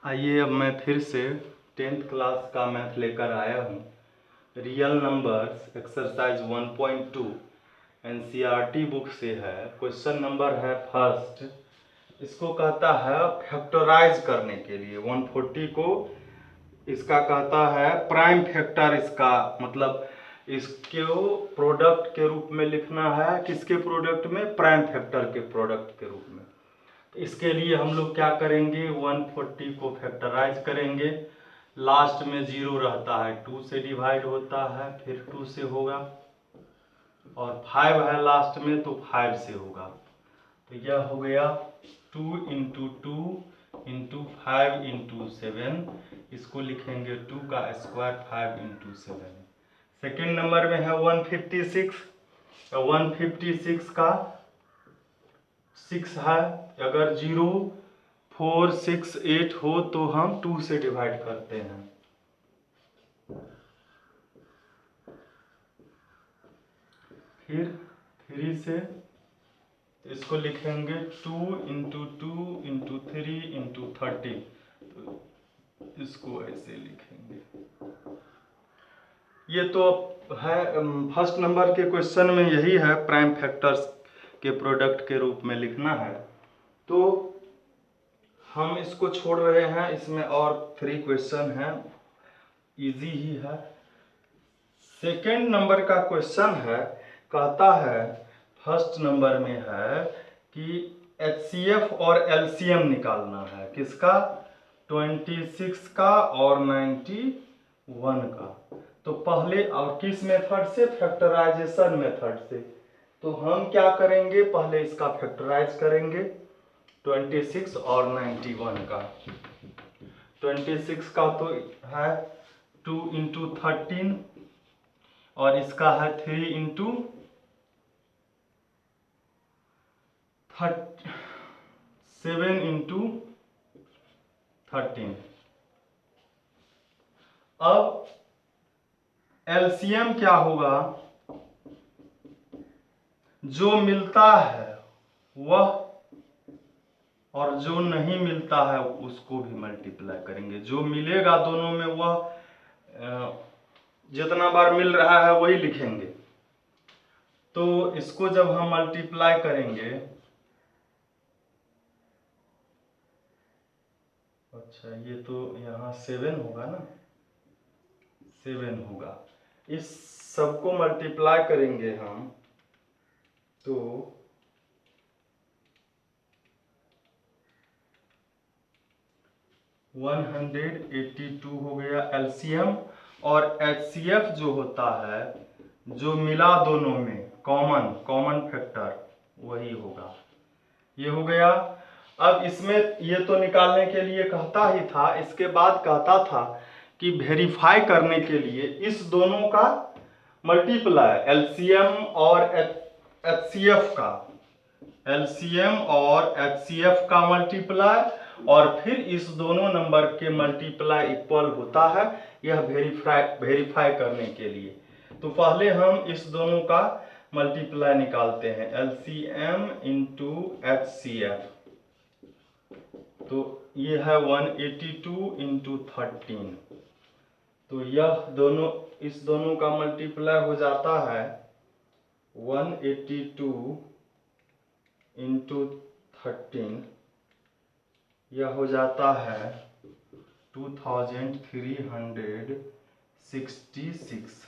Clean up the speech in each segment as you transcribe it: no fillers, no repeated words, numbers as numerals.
आइए अब मैं फिर से 10th क्लास का मैथ लेकर आया हूँ। Real numbers exercise 1.2 NCERT book से है। क्वेश्चन नंबर है फर्स्ट। इसको कहता है फैक्टराइज करने के लिए 140 को इसका कहता है प्राइम फैक्टर। इसका मतलब इसको प्रोडक्ट के रूप में लिखना है। किसके प्रोडक्ट में? प्राइम फैक्टर के प्रोडक्ट के रूप में। इसके लिए हम लोग क्या करेंगे, 140 को फैक्टराइज करेंगे। लास्ट में 0 रहता है, 2 से डिवाइड होता है, फिर 2 से होगा, और 5 है लास्ट में तो 5 से होगा। तो यह हो गया 2 इंटू 2 इंटू 5 इंटू 7। इसको लिखेंगे 2 का स्क्वायर 5 इंटू 7। सेकेंड नंबर में है 156। 156 का 6 है। अगर 0 4 6 8 हो तो हम 2 से डिवाइड करते हैं। फिर 3 से इसको लिखेंगे 2 इंटू 2 इंटू 3 इंटू 30। तो इसको ऐसे लिखेंगे। ये तो है फर्स्ट नंबर के क्वेश्चन में यही है, प्राइम फैक्टर्स के प्रोडक्ट के रूप में लिखना है। तो हम इसको छोड़ रहे हैं, इसमें और 3 क्वेश्चन हैं, इजी ही है। सेकेंड नंबर का क्वेश्चन है, कहता है फर्स्ट नंबर में है कि एचसीएफ और एलसीएम निकालना है। किसका? 26 का और 91 का। तो पहले, और किस मेथड से? फैक्टराइजेशन मेथड से। तो हम क्या करेंगे, पहले इसका फैक्टराइज करेंगे 26 और 91 का। 26 का तो है 2 इंटू 13, और इसका है 3 इंटू 7 इंटू 13। अब एलसीएम क्या होगा? जो मिलता है वह, और जो नहीं मिलता है उसको भी मल्टीप्लाई करेंगे। जो मिलेगा दोनों में वह जितना बार मिल रहा है वही लिखेंगे। तो इसको जब हम मल्टीप्लाई करेंगे, अच्छा ये तो यहाँ 7 होगा ना, 7 होगा। इस सबको मल्टीप्लाई करेंगे हम तो 182 हो गया एलसीएम। और एचसीएफ जो होता है, जो मिला दोनों में, कॉमन फैक्टर, वही होगा। ये हो गया। अब इसमें ये तो निकालने के लिए कहता ही था, इसके बाद कहता था कि वेरीफाई करने के लिए इस दोनों का मल्टीप्लाई, एलसीएम और एचसीएफ का, एलसीएम और एचसीएफ का मल्टीप्लाई, और फिर इस दोनों नंबर के मल्टीप्लाई इक्वल होता है, यह वेरीफाई करने के लिए। तो पहले हम इस दोनों का मल्टीप्लाई निकालते हैं, एलसीएम इंटू एचसीएफ। तो ये है 182 इंटू 13। तो यह दोनों, इस दोनों का मल्टीप्लाई हो जाता है 182 इंटू 13। यह हो जाता है 2366।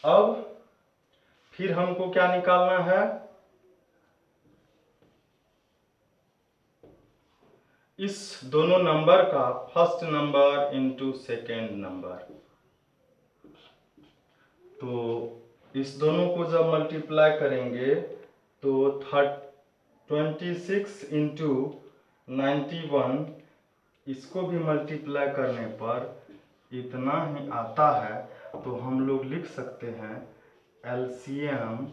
अब फिर हमको क्या निकालना है? इस दोनों नंबर का first number into second number. तो इस दोनों को जब मल्टीप्लाई करेंगे तो 26 इंटू 91, इसको भी मल्टीप्लाई करने पर इतना ही आता है। तो हम लोग लिख सकते हैं LCM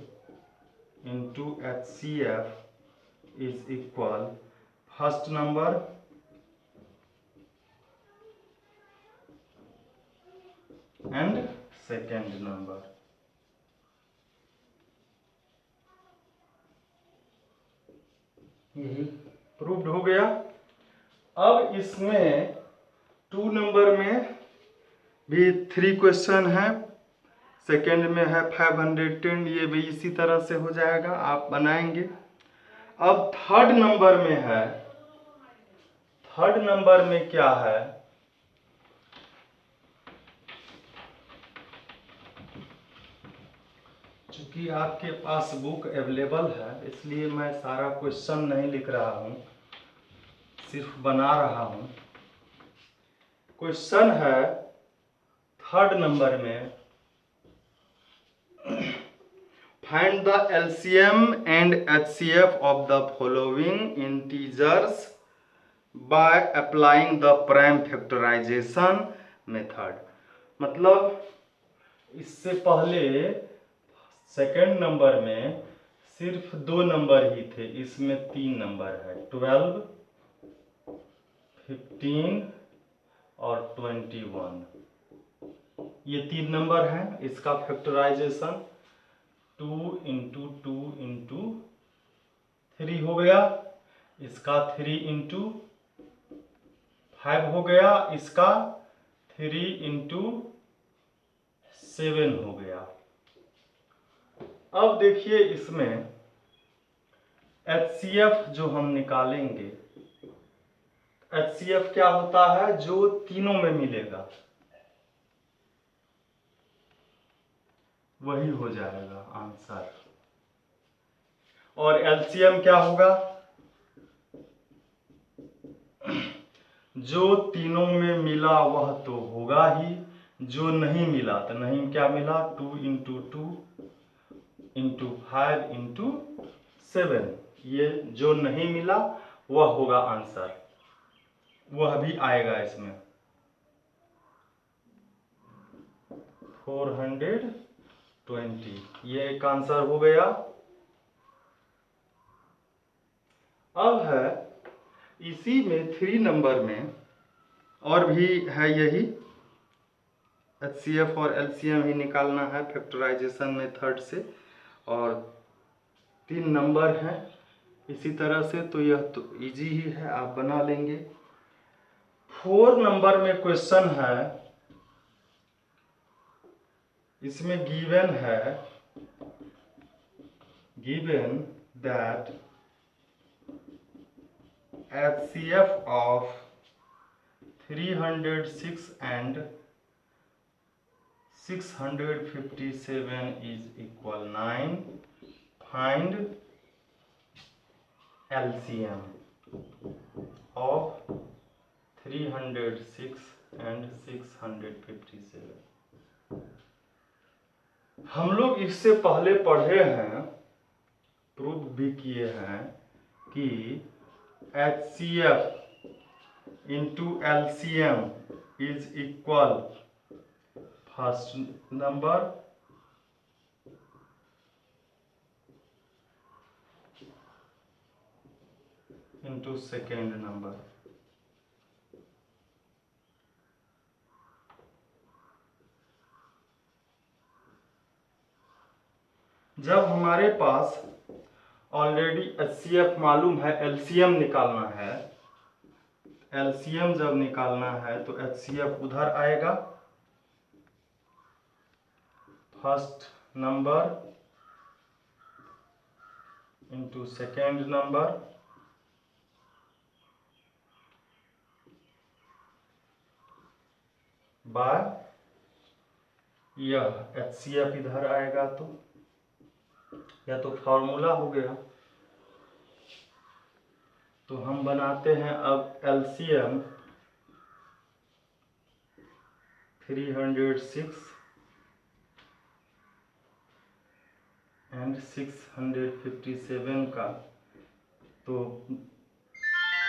into HCF is equal first number and second number. यही प्रूव्ड हो गया। अब इसमें 2 नंबर में भी 3 क्वेश्चन है, सेकेंड में है 510, ये भी इसी तरह से हो जाएगा, आप बनाएंगे। अब थर्ड नंबर में है, थर्ड नंबर में क्या है, चूंकि आपके पास बुक अवेलेबल है इसलिए मैं सारा क्वेश्चन नहीं लिख रहा हूँ, सिर्फ बना रहा हूँ। क्वेश्चन है थर्ड नंबर में, find the LCM and HCF of the following integers by applying the prime factorization method। मतलब इससे पहले सेकेंड नंबर में सिर्फ 2 नंबर ही थे, इसमें 3 नंबर है, 12, 15 और 21, ये 3 नंबर हैं। इसका फैक्टराइजेशन 2 इंटू 2 इंटू 3 हो गया, इसका 3 इंटू 5 हो गया, इसका 3 इंटू 7 हो गया। अब देखिए इसमें HCF जो हम निकालेंगे, HCF क्या होता है, जो तीनों में मिलेगा वही हो जाएगा आंसर। और LCM क्या होगा, जो तीनों में मिला वह तो होगा ही, जो नहीं मिला तो नहीं, क्या मिला, 2 इंटू 2 इंटू 5 इंटू 7, ये जो नहीं मिला वह होगा आंसर, वह भी आएगा इसमें 420, ये एक आंसर हो गया। अब है इसी में 3 नंबर में और भी है, यही HCF और LCM ही निकालना है फैक्टराइजेशन मेथड से, और 3 नंबर हैं इसी तरह से, तो यह तो इजी ही है, आप बना लेंगे। 4 नंबर में क्वेश्चन है, इसमें गिवन है, given that HCF of 306 and 657 is equal 9, find LCM of 306 and 657। हम लोग इससे पहले पढ़े हैं, प्रूव भी किए हैं कि HCF into LCM is equal first number into second number. जब हमारे पास ऑलरेडी HCF मालूम है, LCM निकालना है, LCM जब निकालना है तो HCF उधर आएगा, first number into second number by यह HCF इधर आएगा, तो यह तो फॉर्मूला हो गया। तो हम बनाते हैं अब LCM 306 एंड 657 का, तो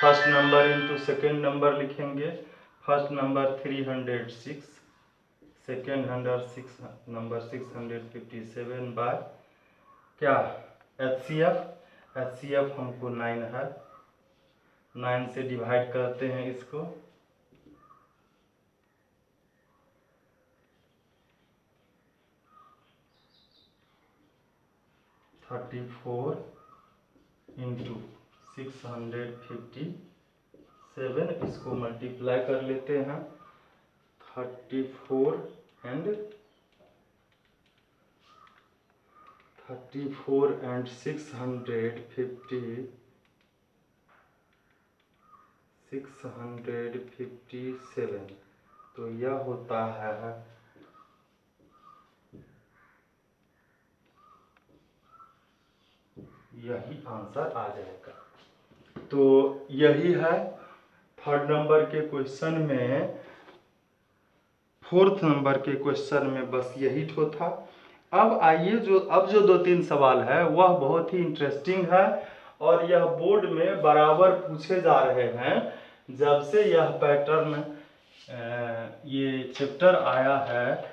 first number into second number लिखेंगे, first number 306, second number 657 by क्या, HCF हमको 9 है, 9 से डिवाइड करते हैं इसको, (34 × 657 7, इसको मल्टीप्लाई कर लेते हैं 34 एंड 657, तो यह होता है यही आंसर आ जाएगा। तो यही है थर्ड नंबर के क्वेश्चन में। फोर्थ नंबर के क्वेश्चन में बस यही ठो था। अब आइए जो 2-3 सवाल है वह बहुत ही इंटरेस्टिंग है और यह बोर्ड में बराबर पूछे जा रहे हैं। जब से यह पैटर्न ये चैप्टर आया है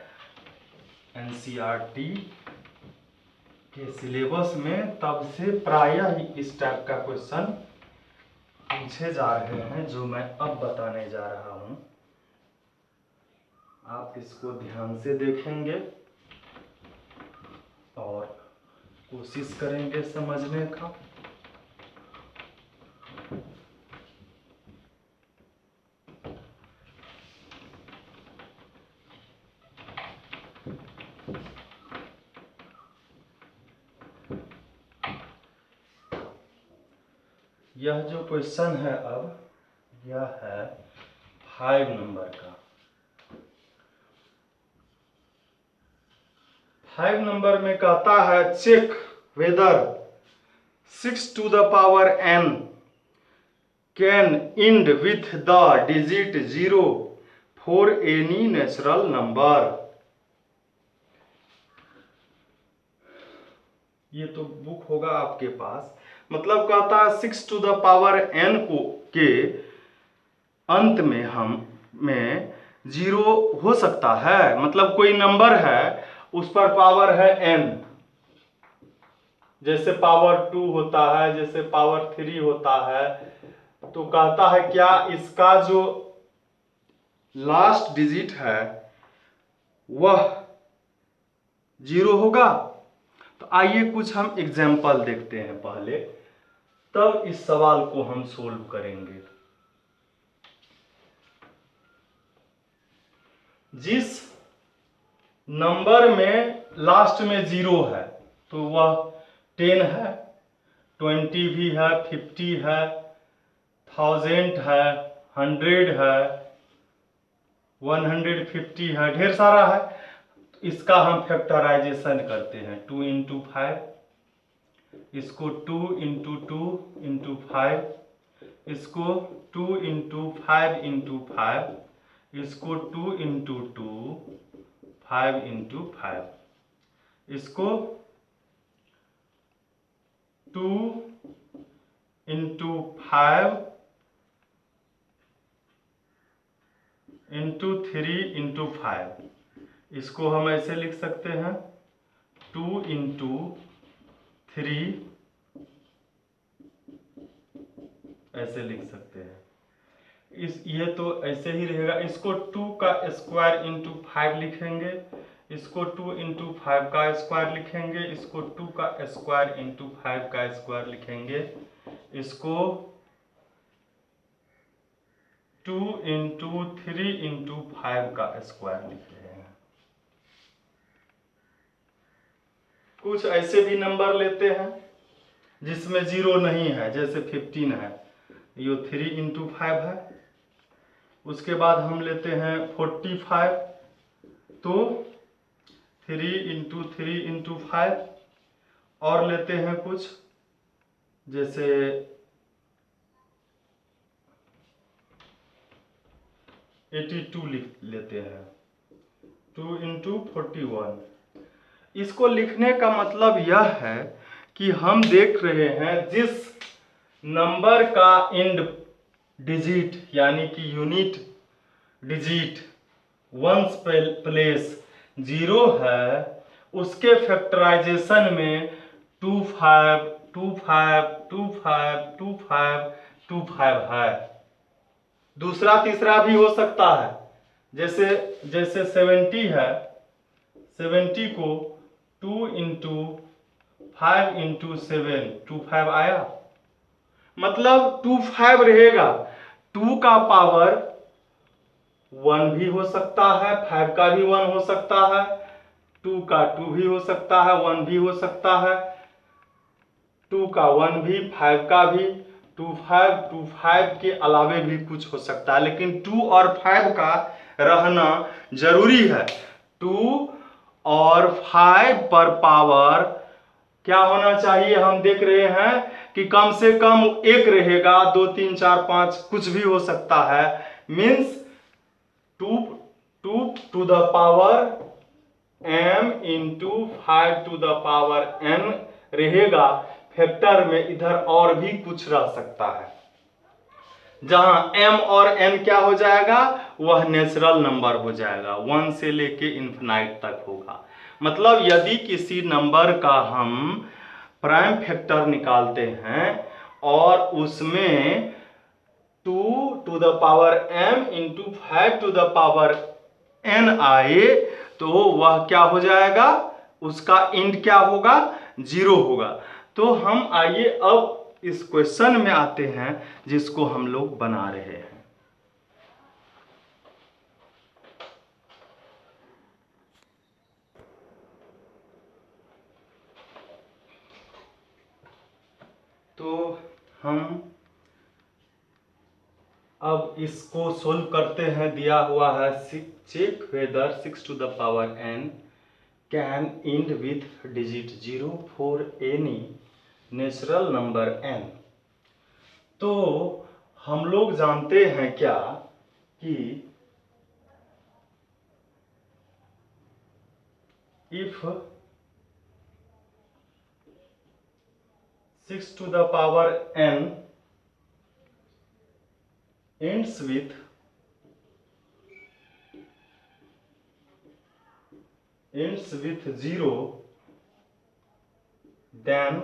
एनसीईआरटी के सिलेबस में, तब से प्रायः इस टाइप का क्वेश्चन पूछे जा रहे हैं जो मैं अब बताने जा रहा हूं। आप इसको ध्यान से देखेंगे और कोशिश करेंगे समझने का। यह जो क्वेश्चन है अब यह है 5 नंबर का। 5 नंबर में कहता है check whether 6 to the power n can end with the digit 0 for any natural number। ये तो बुक होगा आपके पास। मतलब कहता है 6 to the power n को के अंत में जीरो हो सकता है। मतलब कोई नंबर है उस पर पावर है n, जैसे पावर 2 होता है, जैसे पावर 3 होता है। तो कहता है क्या इसका जो लास्ट डिजिट है वह 0 होगा। तो आइए कुछ हम एग्जाम्पल देखते हैं पहले, तब इस सवाल को हम सोल्व करेंगे। जिस नंबर में लास्ट में 0 है तो वह 10 है, 20 भी है, 50 है, 1000 है, 100 है, 150 है, ढेर सारा है। तो इसका हम फैक्टराइजेशन करते हैं 2 into 5, इसको 2 into 2 into 5, इसको 2 into 5 into 5, इसको 2 into 2 5 into 5, इसको 2 into 5 into 3 into 5, इसको हम ऐसे लिख सकते हैं 2 into 3, ऐसे लिख सकते हैं। ये तो ऐसे ही रहेगा। इसको 2 का स्क्वायर इंटू 5 लिखेंगे, इसको 2 into 5 का स्क्वायर लिखेंगे, इसको 2 का स्क्वायर इंटू 5 का स्क्वायर लिखेंगे, इसको 2 into 3 into 5 का स्क्वायर लिख रहे हैं। कुछ ऐसे भी नंबर लेते हैं जिसमें 0 नहीं है, जैसे 15 है, ये 3 into 5 है। उसके बाद हम लेते हैं 45, तो 3 into 3 into 5। और लेते हैं कुछ जैसे 82 लिख लेते हैं 2 into 41। इसको लिखने का मतलब यह है कि हम देख रहे हैं जिस नंबर का एंड डिजिट यानी कि यूनिट डिजिट वंस प्लेस 0 है उसके फैक्टराइजेशन में 25 25 25 25 25 है। दूसरा तीसरा भी हो सकता है, जैसे 70 है, 70 को 2 into 5 into 7 25 आया। मतलब 25 रहेगा, 2 का पावर 1 भी हो सकता है, 5 का भी 1 हो सकता है, 2 का 2 भी हो सकता है, 1 भी हो सकता है, 2 का 1 भी, 5 का भी, 2 5 के अलावे भी कुछ हो सकता है, लेकिन 2 और 5 का रहना जरूरी है। 2 और 5 पर पावर क्या होना चाहिए, हम देख रहे हैं कि कम से कम 1 रहेगा, 2 3 4 5 कुछ भी हो सकता है। Means 2 to the power m into 5 to the power n रहेगा। फैक्टर में इधर और भी कुछ रह सकता है, जहां m और n क्या हो जाएगा, वह नेचुरल नंबर हो जाएगा, 1 से लेके इन्फिनाइट तक होगा। मतलब यदि किसी नंबर का हम प्राइम फैक्टर निकालते हैं और उसमें 2 to the power m into 5 to the power n आए तो वह क्या हो जाएगा, उसका इंड क्या होगा, 0 होगा। तो हम आइए अब इस क्वेश्चन में आते हैं जिसको हम लोग बना रहे हैं। तो हम अब इसको सोल्व करते हैं। दिया हुआ है check whether 6 to the power n can end with digit 0 for any natural number n। तो हम लोग जानते हैं क्या कि if 6 to the power n ends with 0, then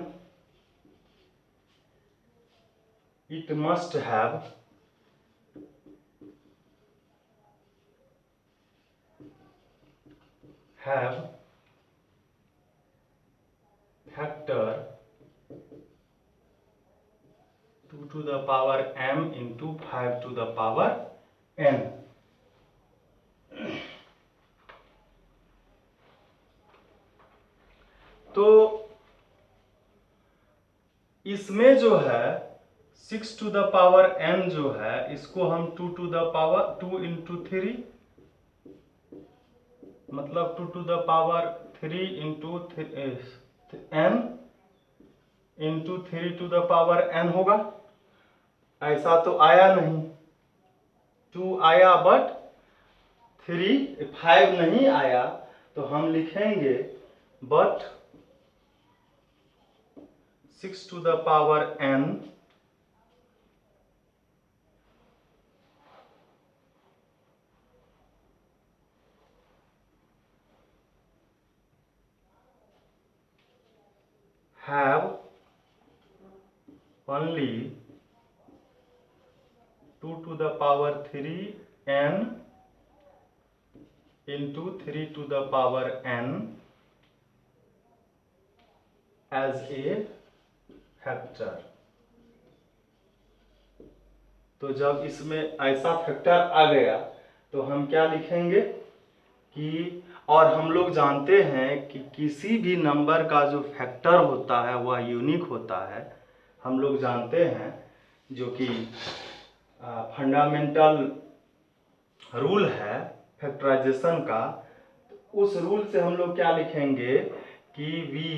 it must have factor 2 to the power m into 5 to the power n। तो इसमें जो है 6 टू द पावर n जो है, इसको हम 2 टू द पावर 2 इंटू 3, मतलब 2 to the power 3 into n into 3 to the power n होगा। ऐसा तो आया नहीं, 2 आया बट 5 नहीं आया, तो हम लिखेंगे but 6 to the power n have only 2 to the power 3 n into 3 to the power n as a factor। तो जब इसमें ऐसा फैक्टर आ गया तो हम क्या लिखेंगे कि, और हम लोग जानते हैं कि किसी भी नंबर का जो फैक्टर होता है वह यूनिक होता है। हम लोग जानते हैं जो कि फंडामेंटल रूल है फैक्टराइजेशन का। उस रूल से हम लोग क्या लिखेंगे कि we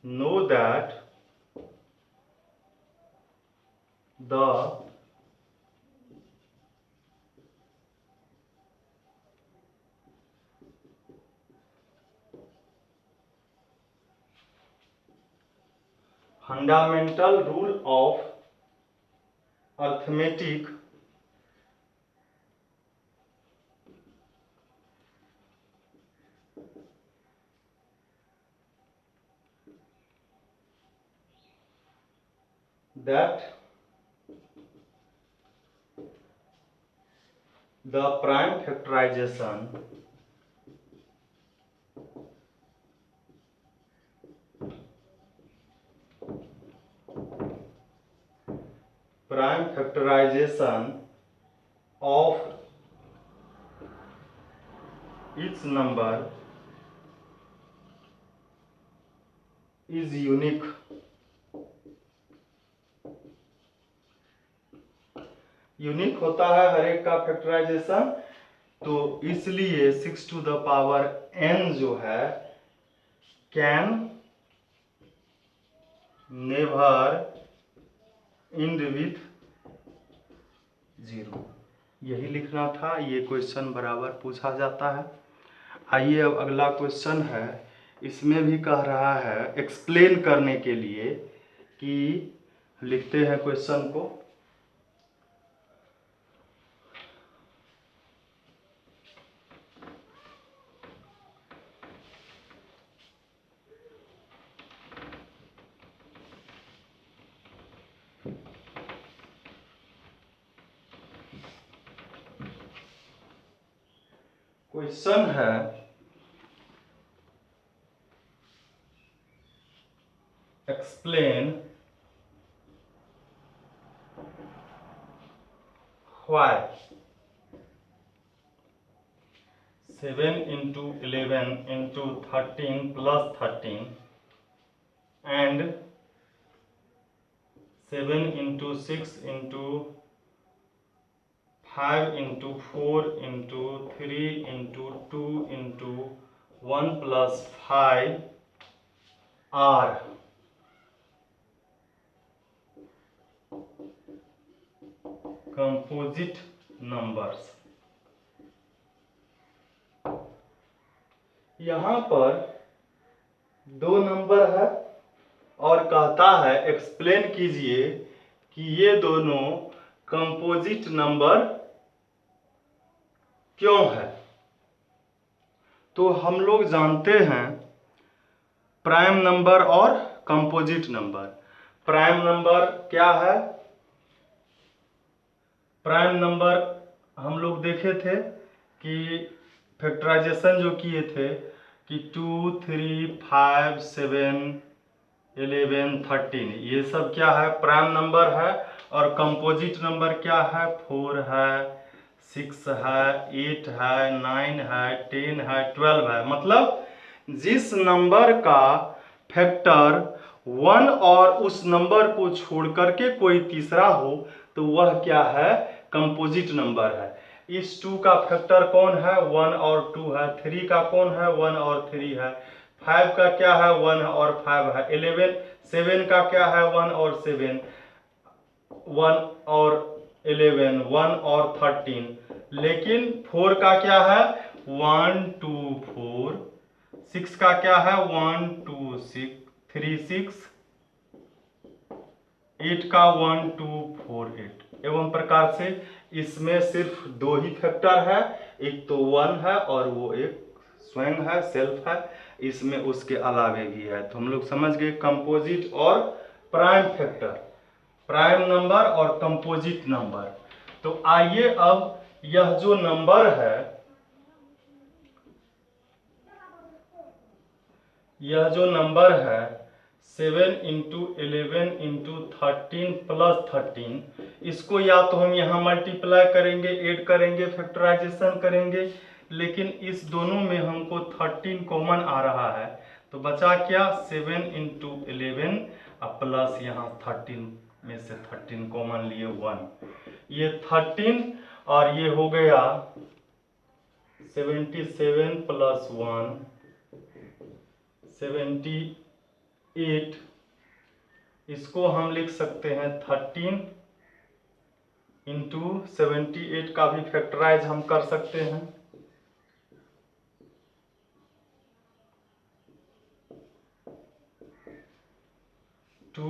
know that the fundamental rule of arithmetic that the prime factorization prime factorization of each number is unique. Unique होता है हर एक का फैक्टराइजेशन, तो इसलिए 6 टू द पावर n जो है कैन नेवर एंड विथ 0। यही लिखना था। ये क्वेश्चन बराबर पूछा जाता है। आइए अब अगला क्वेश्चन है। इसमें भी कह रहा है एक्सप्लेन करने के लिए कि लिखते हैं क्वेश्चन को। क्वेश्चन है explain why 7 into 11 into 13 plus 13 and 7 into 6 into 5 into 4 into 3 into 2 into 1 plus 5 are composite numbers। यहाँ पर दो नंबर है और कहता है एक्सप्लेन कीजिए कि ये दोनों कंपोजिट नंबर क्यों है। तो हम लोग जानते हैं प्राइम नंबर और कंपोजिट नंबर। प्राइम नंबर क्या है? प्राइम नंबर हम लोग देखे थे कि फैक्टराइजेशन जो किए थे कि 2, 3, 5, 7, 11, 13 ये सब क्या है? प्राइम नंबर है। और कंपोजिट नंबर क्या है? 4 है, 6 है, 8 है, 9 है, 10 है, 12 है। मतलब जिस नंबर का फैक्टर 1 और उस नंबर को छोड़ करके कोई तीसरा हो तो वह क्या है? कंपोजिट नंबर है। इस 2 का फैक्टर कौन है? 1 और 2 है। 3 का कौन है? 1 और 3 है। 5 का क्या है? 1 और 5 है। 7 का क्या है? 1 और 7, 1 और 11, 1 और 13। लेकिन 4 का क्या है? 1, 2, 4। 6 का क्या है? 1, 2, 6, 3, 6। 8 का 1, 2, 4, 8। एवं प्रकार से इसमें सिर्फ दो ही फैक्टर है, एक तो 1 है और वो एक स्वयं है, सेल्फ है। इसमें उसके अलावे भी है। तो हम लोग समझ गए कंपोजिट और प्राइम फैक्टर, प्राइम नंबर और कंपोजिट नंबर। तो आइए अब यह जो नंबर है, यह जो नंबर है 7 into 11 into 13 plus 13, इसको या तो हम यहाँ मल्टीप्लाई करेंगे, ऐड करेंगे, फैक्टराइजेशन करेंगे, लेकिन इस दोनों में हमको 13 कॉमन आ रहा है। तो बचा क्या? 7 into 11 और प्लस यहाँ 13 में से 13 कॉमन लिए 1। ये 13 और ये हो गया 77 प्लस 1 78। इसको हम लिख सकते हैं 13 इंटू 78 का भी फैक्टराइज हम कर सकते हैं। टू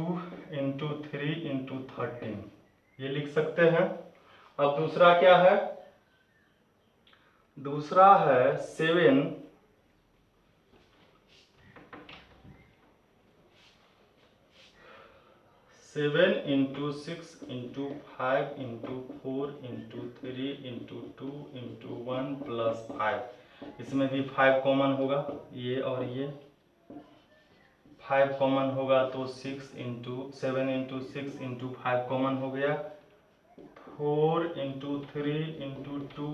इंटू 3 इंटू 13 ये लिख सकते हैं। अब दूसरा क्या है? दूसरा है 7 into 6 into 5 into 4 into 3 into 2 into 1 plus 5। इसमें भी 5 कॉमन होगा, ये और ये 5 कॉमन होगा तो 6 इंटू 7 इंटू 6 इंटू 5 कॉमन हो गया 4 इंटू 3 इंटू 2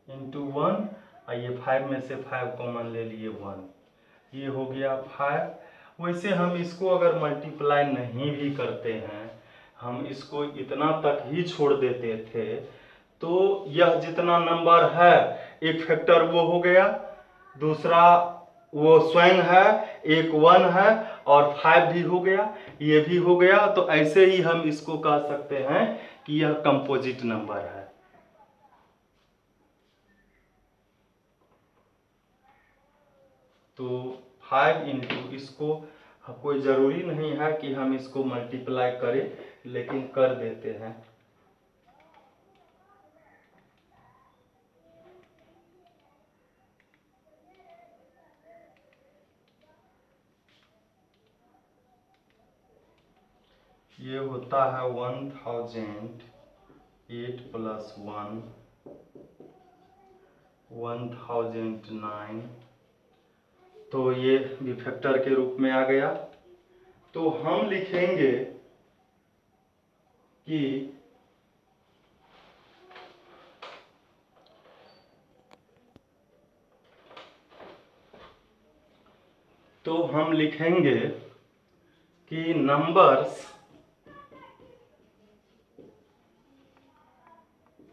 इंटू 1, और ये 5 में से 5 कॉमन ले लिए 1, ये हो गया 5। वैसे हम इसको अगर मल्टीप्लाई नहीं भी करते हैं, हम इसको इतना तक ही छोड़ देते थे, तो यह जितना नंबर है एक फैक्टर वो हो गया, दूसरा वो स्वयं है, एक 1 है, और 5 भी हो गया, ये भी हो गया। तो ऐसे ही हम इसको कह सकते हैं कि यह कंपोजिट नंबर है। तो 5 इंटू, इसको कोई ज़रूरी नहीं है कि हम इसको मल्टीप्लाई करें, लेकिन कर देते हैं। ये होता है 1008 प्लस 1 1009। तो ये भी फैक्टर के रूप में आ गया। तो हम लिखेंगे कि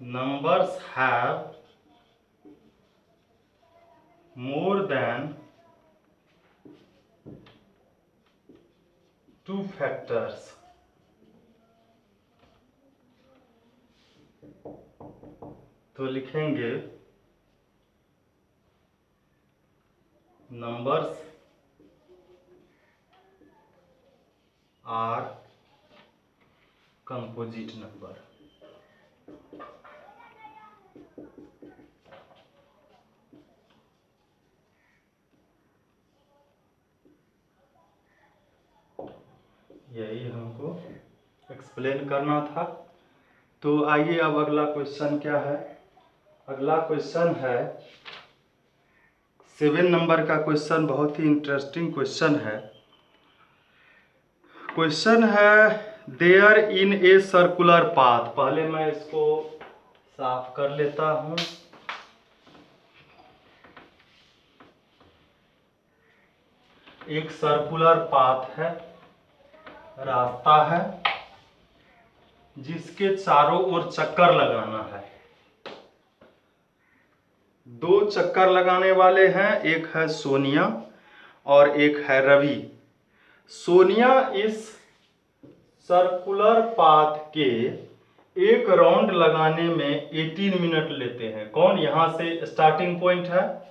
numbers have more than 2 factors। तो लिखेंगे numbers are composite number। यही हमको एक्सप्लेन करना था। तो आइए अब अगला क्वेश्चन क्या है। अगला क्वेश्चन है 7 नंबर का क्वेश्चन, बहुत ही इंटरेस्टिंग क्वेश्चन है। क्वेश्चन है there in a circular path. पहले मैं इसको साफ कर लेता हूं। एक सर्कुलर पाथ है, रास्ता है, जिसके चारों ओर चक्कर लगाना है। 2 चक्कर लगाने वाले हैं, एक है सोनिया और एक है रवि। सोनिया इस सर्कुलर पाथ के एक राउंड लगाने में 18 मिनट लेते हैं। कौन? यहां से स्टार्टिंग पॉइंट है,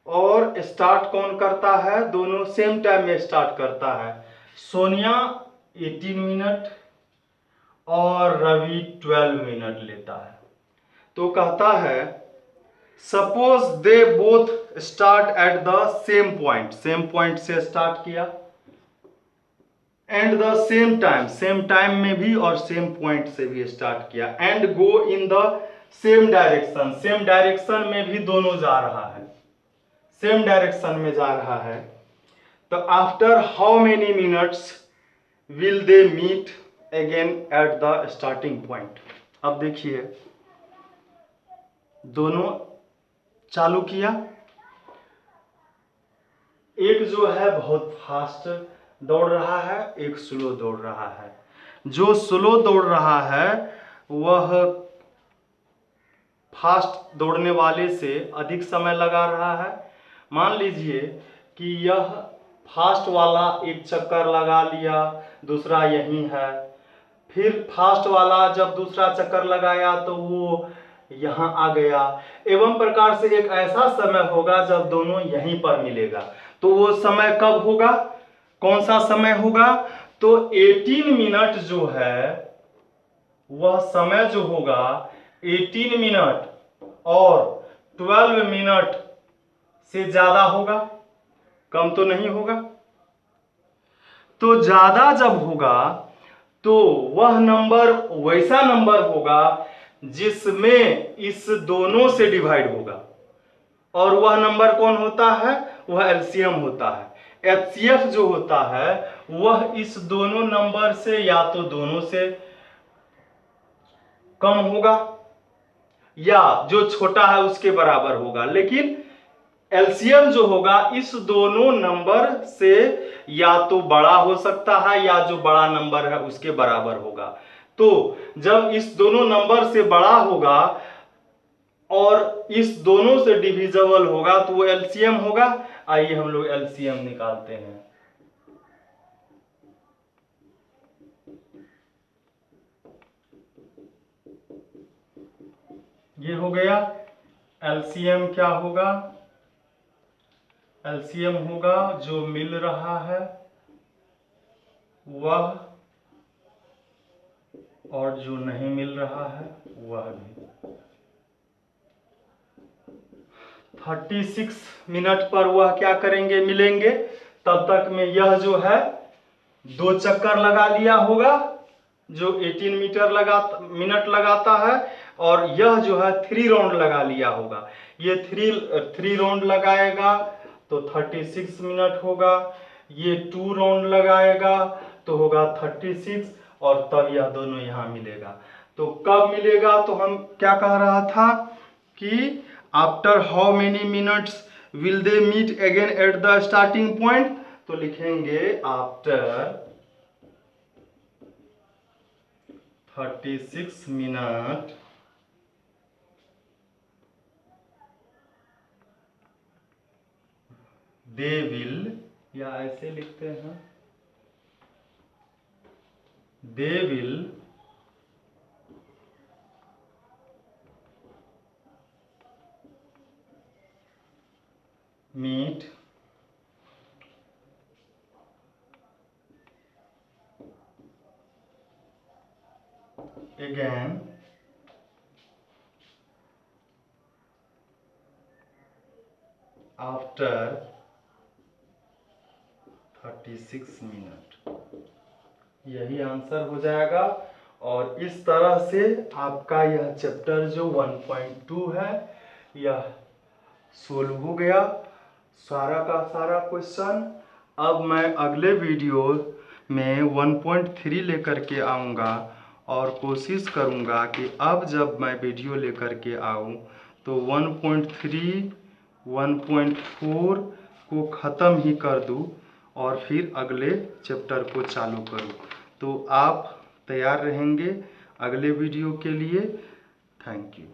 और स्टार्ट कौन करता है? दोनों सेम टाइम में स्टार्ट करता है। सोनिया 18 मिनट और रवि 12 मिनट लेता है। तो कहता है suppose they both start at the same point. Same point से स्टार्ट किया, एंड द सेम टाइम में भी और सेम पॉइंट से भी स्टार्ट किया, and go in the same direction. Same direction में भी दोनों जा रहा है, सेम डायरेक्शन में जा रहा है। तो after how many minutes will they meet again at the starting point. अब देखिए, दोनों चालू किया। एक जो है बहुत फास्ट दौड़ रहा है, एक स्लो दौड़ रहा है। जो स्लो दौड़ रहा है वह फास्ट दौड़ने वाले से अधिक समय लगा रहा है। मान लीजिए कि यह फास्ट वाला एक चक्कर लगा लिया, दूसरा यही है। फिर फास्ट वाला जब दूसरा चक्कर लगाया तो वो यहाँ आ गया। एवं प्रकार से एक ऐसा समय होगा जब दोनों यहीं पर मिलेगा। तो वो समय कब होगा? कौन सा समय होगा? तो 18 मिनट जो है वह समय जो होगा 18 मिनट और 12 मिनट से ज्यादा होगा, कम तो नहीं होगा। तो ज्यादा जब होगा तो वह नंबर वैसा नंबर होगा जिसमें इस दोनों से डिवाइड होगा, और वह नंबर कौन होता है? वह एलसीएम होता है। एचसीएफ जो होता है वह इस दोनों नंबर से या तो दोनों से कम होगा या जो छोटा है उसके बराबर होगा, लेकिन एलसीएम जो होगा इस दोनों नंबर से या तो बड़ा हो सकता है या जो बड़ा नंबर है उसके बराबर होगा। तो जब इस दोनों नंबर से बड़ा होगा और इस दोनों से डिविजिबल होगा तो वो एलसीएम होगा। आइए हम लोग एलसीएम निकालते हैं। ये हो गया एलसीएम। क्या होगा? एलसीएम होगा जो मिल रहा है वह और जो नहीं मिल रहा है वह भी। 36 मिनट पर वह क्या करेंगे, मिलेंगे। तब तक में यह जो है 2 चक्कर लगा लिया होगा जो 18 मिनट लगाता है, और यह जो है 3 राउंड लगा लिया होगा। ये 3 राउंड लगाएगा तो 36 मिनट होगा। ये 2 राउंड लगाएगा तो होगा 36, और तब यह दोनों यहाँ मिलेगा। तो कब मिलेगा? तो हम क्या कह रहा था कि after how many minutes will they meet again at the starting point. तो लिखेंगे आफ्टर 36 मिनट दे विल, या ऐसे लिखते हैं, they will meet again after 36 minute. यही आंसर हो जाएगा। और इस तरह से आपका यह चैप्टर जो 1.2 है यह सोल्व हो गया, सारा का सारा क्वेश्चन। अब मैं अगले वीडियो में 1.3 लेकर के आऊँगा और कोशिश करूँगा कि अब जब मैं वीडियो लेकर के आऊँ तो 1.3 1.4 को ख़त्म ही कर दूँ और फिर अगले चैप्टर को चालू करूँ। तो आप तैयार रहेंगे अगले वीडियो के लिए। Thank you.